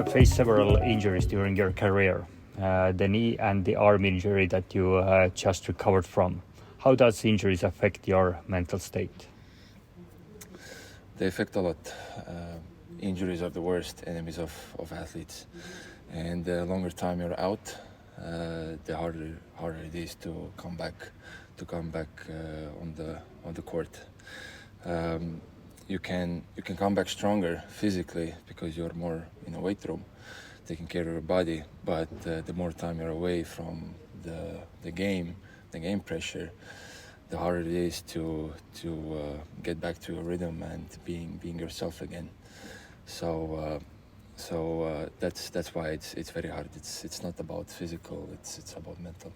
have faced several injuries during your career, the knee and the arm injury that you just recovered from. How does injuries affect your mental state? They affect a lot. Injuries are the worst enemies of athletes, and the longer time you're out, the harder it is to come back on the court. You can come back stronger physically because you're more in a weight room, taking care of your body. But the more time you're away from the game pressure, the harder it is to get back to your rhythm and being yourself again. So that's why it's very hard. It's not about physical. It's about mental.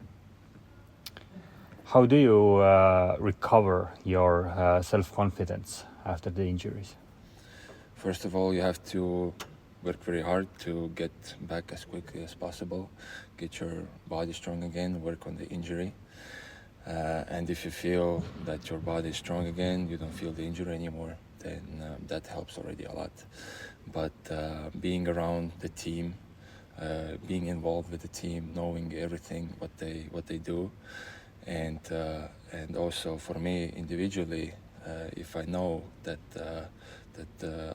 How do you recover your self-confidence after the injuries? First of all, you have to work very hard to get back as quickly as possible, get your body strong again, work on the injury. And if you feel that your body is strong again, you don't feel the injury anymore, then that helps already a lot. But being around the team, being involved with the team, knowing everything, what they do, and also for me individually, if I know that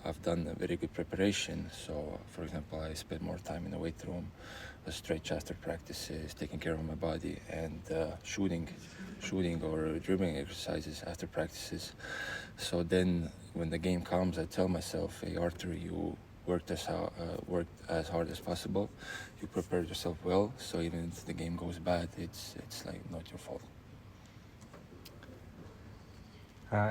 I've done a very good preparation. So, for example, I spend more time in the weight room, stretch after practices, taking care of my body, and shooting or dribbling exercises after practices. So then, when the game comes, I tell myself, "Hey, Artur, you worked as hard as possible. You prepared yourself well. So even if the game goes bad, it's like not your fault."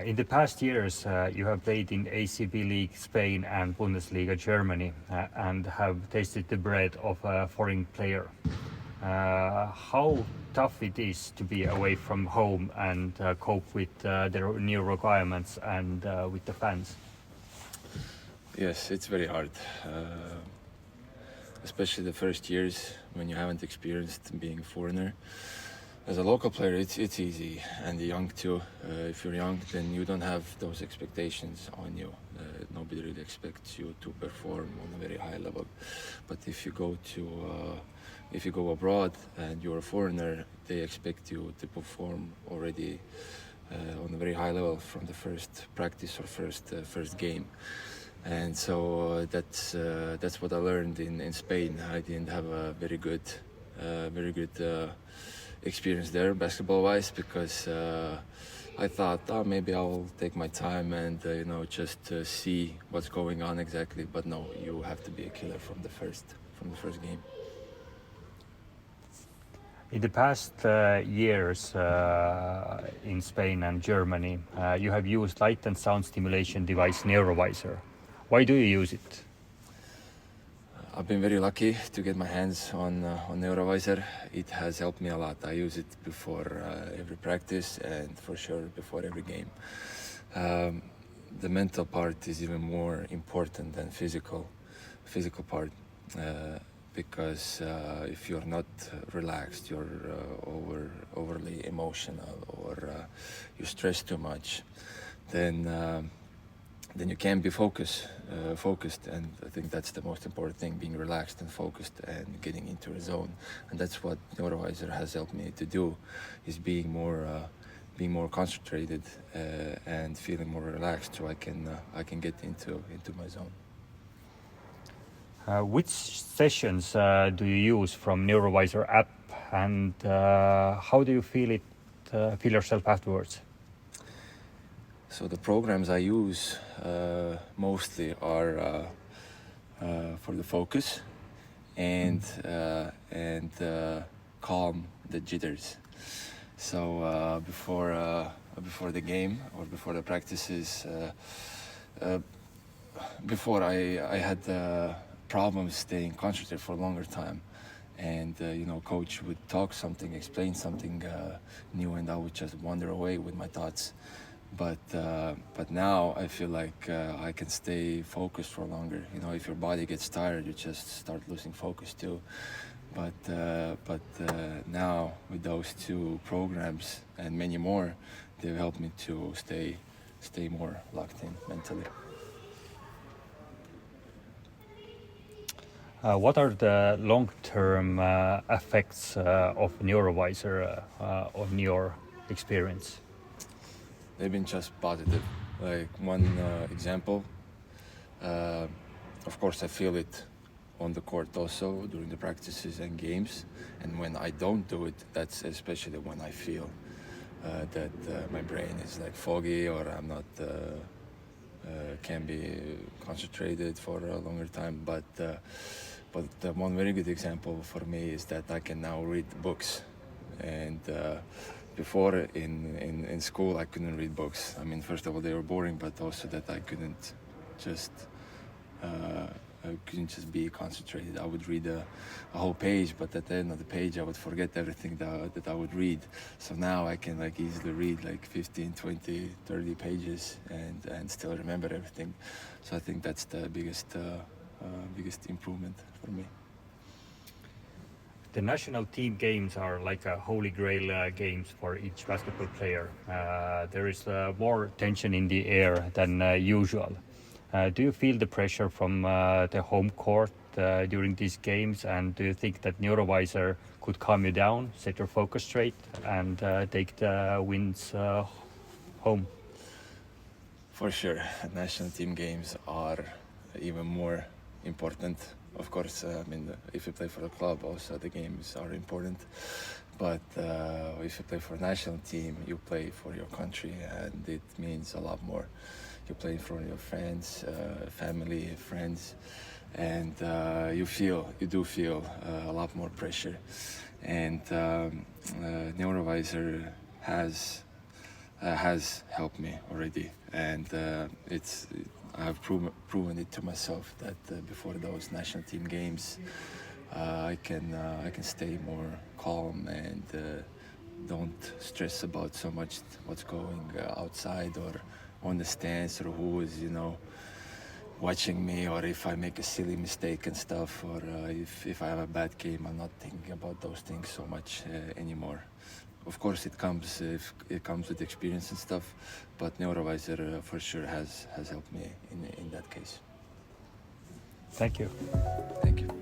In the past years, you have played in ACB League Spain and Bundesliga Germany and have tasted the bread of a foreign player. How tough it is to be away from home and cope with the new requirements and with the fans? Yes, it's very hard. Especially the first years when you haven't experienced being a foreigner. As a local player, it's easy, and young too. If you're young, then you don't have those expectations on you. Nobody really expects you to perform on a very high level. But if you go abroad and you're a foreigner, they expect you to perform already on a very high level from the first practice or first game. And so that's what I learned in Spain. I didn't have a very good experience there basketball-wise because I thought, maybe I'll take my time and just see what's going on exactly. But no, you have to be a killer from the first game. In the past years in Spain and Germany, you have used light and sound stimulation device neuroVIZR. Why do you use it? I've been very lucky to get my hands on neuroVIZR. It has helped me a lot. I use it before every practice and for sure before every game. The mental part is even more important than physical part because if you're not relaxed, you're overly emotional or you stress too much, then you can't be focused, and I think that's the most important thing, being relaxed and focused and getting into a zone. And that's what neuroVIZR has helped me to do, is being more concentrated and feeling more relaxed, so I can get into my zone. Which sessions do you use from neuroVIZR app, and how do you feel yourself afterwards? So the programs I use mostly are for the focus and calm the jitters. So before the game or before the practices, before I had problems staying concentrated for a longer time, and coach would explain something new, and I would just wander away with my thoughts. But now I feel like I can stay focused for longer. If your body gets tired, you just start losing focus too. But now with those two programs and many more, they've helped me to stay more locked in mentally. What are the long-term effects of neuroVIZR on your experience? They've been just positive. Like one example, of course I feel it on the court also during the practices and games, and when I don't do it, that's especially when I feel that my brain is like foggy, or I'm not can be concentrated for a longer time. But one very good example for me is that I can now read books, and before in school I couldn't read books. I mean, first of all they were boring, but also that I couldn't just be concentrated. I would read a whole page, but at the end of the page I would forget everything that I would read. So now I can like easily read like 15, 20, 30 pages and still remember everything. So I think that's the biggest improvement for me. The national team games are like a holy grail games for each basketball player. There is more tension in the air than usual. Do you feel the pressure from the home court during these games, and do you think that neuroVIZR could calm you down, set your focus straight, and take the wins home? For sure, national team games are even more important. Of course, I mean, if you play for the club, also the games are important. But if you play for a national team, you play for your country, and it means a lot more. You play in front of your friends, family, friends, and you do feel a lot more pressure. And neuroVIZR has helped me already, and I have proven it to myself that before those national team games, I can stay more calm and don't stress about so much what's going outside or on the stands, or who is watching me, or if I make a silly mistake and stuff, or if I have a bad game. I'm not thinking about those things so much anymore. Of course, it comes with experience and stuff, but neuroVIZR for sure has helped me in that case. Thank you. Thank you.